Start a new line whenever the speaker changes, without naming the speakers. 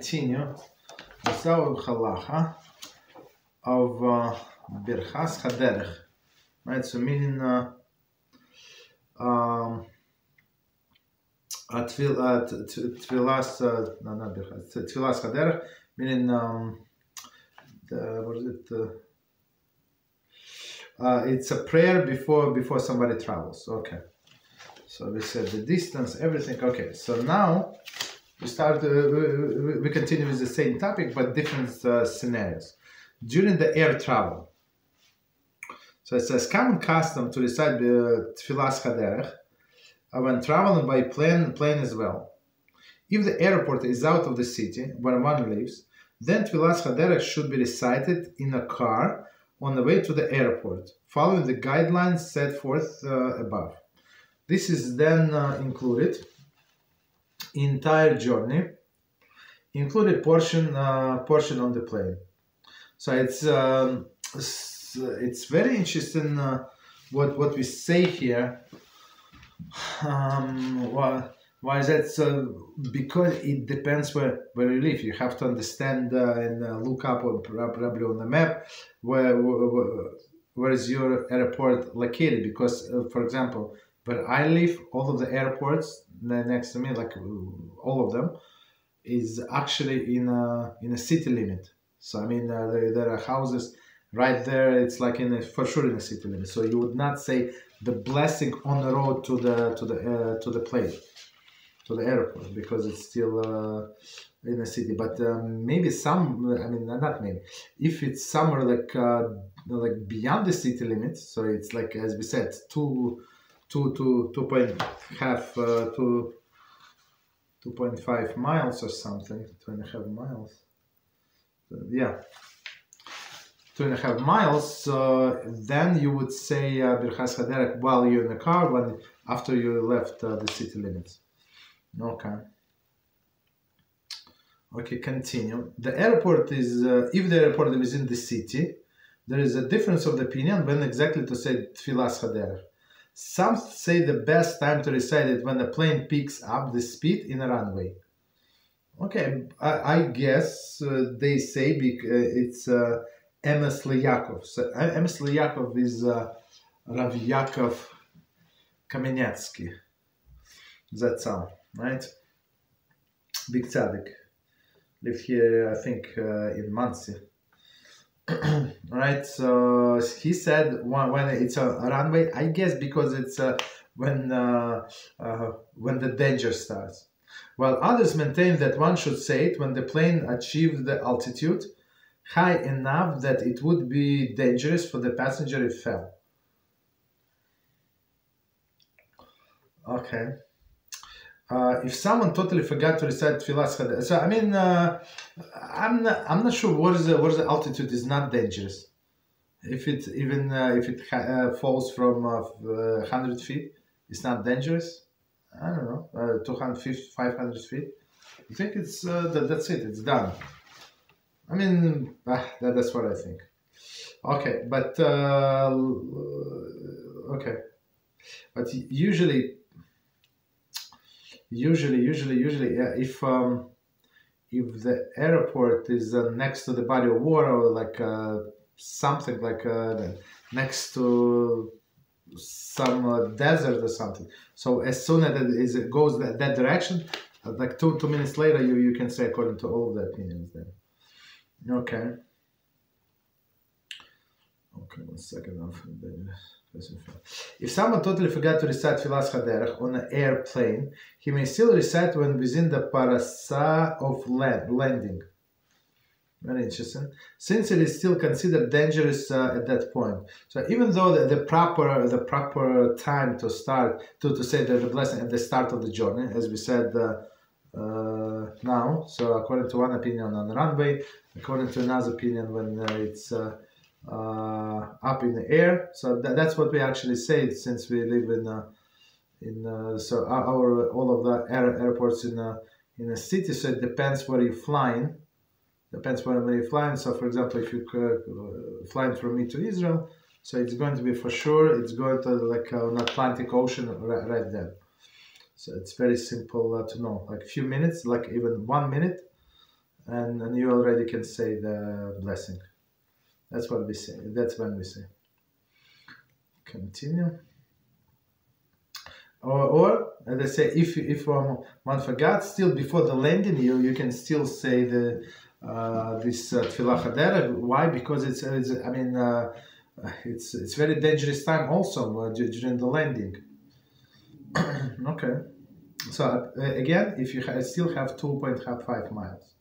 continue with our halacha of Practical HaDerech, right? So meaning Tefillas HaDerech, meaning what is it? It's a prayer before somebody travels. Okay. So we said the distance, everything. Okay. So now we start. We continue with the same topic, but different scenarios. During the air travel. So it says common custom to recite Tefillas HaDerech when traveling by plane as well. If the airport is out of the city where one lives, then Tefillas HaDerech should be recited in a car on the way to the airport, following the guidelines set forth above. This is then included entire journey, included portion on the plane. So it's very interesting what we say here. Why is that? So because it depends where you live. You have to understand and look up probably on the map where is your airport located. Because for example, where I live, all of the airports next to me, like all of them, is actually in a city limit. So I mean, there are houses right there. It's like for sure in a city limit. So you would not say the blessing on the road to the plane, to the airport, because it's still in a city. But maybe some, I mean, not maybe. If it's somewhere like beyond the city limits, so it's like, as we said, 2.5 miles or something, 2.5 miles. Yeah, 2.5 miles. Then you would say Practical HaDerech while you're in the car, after you left the city limits. Okay. Okay, continue. The airport is if the airport is in the city, there is a difference of opinion when exactly to say Tefillas HaDerech. Some say the best time to recite it when the plane picks up the speed in a runway. Okay, I guess they say it's Emes Yaakov. So Emes Yaakov is Rav Yaakov Kamenetsky. That's all, right? Big tzaddik. Lived here, I think, in Monsey. Right, so he said when it's a runway, I guess because it's when the danger starts. While others maintain that one should say it when the plane achieved the altitude high enough that it would be dangerous for the passenger if fell. Okay. If someone totally forgot to recite Tefillas HaDerech, so I mean, I'm not sure what is the altitude is not dangerous. If it falls from 100 feet, it's not dangerous. I don't know, 250, 500 feet. I think it's that's it. It's done. I mean, that's what I think. Okay, but okay, but usually, if the airport is next to the body of water, or like something like next to some desert or something, so as soon as it goes that direction, like two minutes later, you can say according to all of the opinions then. Okay. Okay, 1 second. If someone totally forgot to recite Tefillas HaDerech on an airplane, he may still recite when within the parasa of landing. Very interesting. Since it is still considered dangerous at that point. So even though the proper time to start to say the blessing at the start of the journey, as we said now. So according to one opinion on the runway, according to another opinion when it's up in the air. So that's what we actually say, since we live so all of the airports in a city. So it depends where you're flying. Depends where you're flying. So for example, if you're flying from me to Israel, so it's going to be for sure. It's going to like an Atlantic Ocean right there. So it's very simple to know. Like a few minutes, like even 1 minute. and you already can say the blessing. That's what we say. That's when we say. Continue. Or as I say, if one forgot, still before the landing, you can still say the this Tefillah HaDerech. Why? Because it's very dangerous time also during the landing. Okay. So again, if you still have 2.5 miles.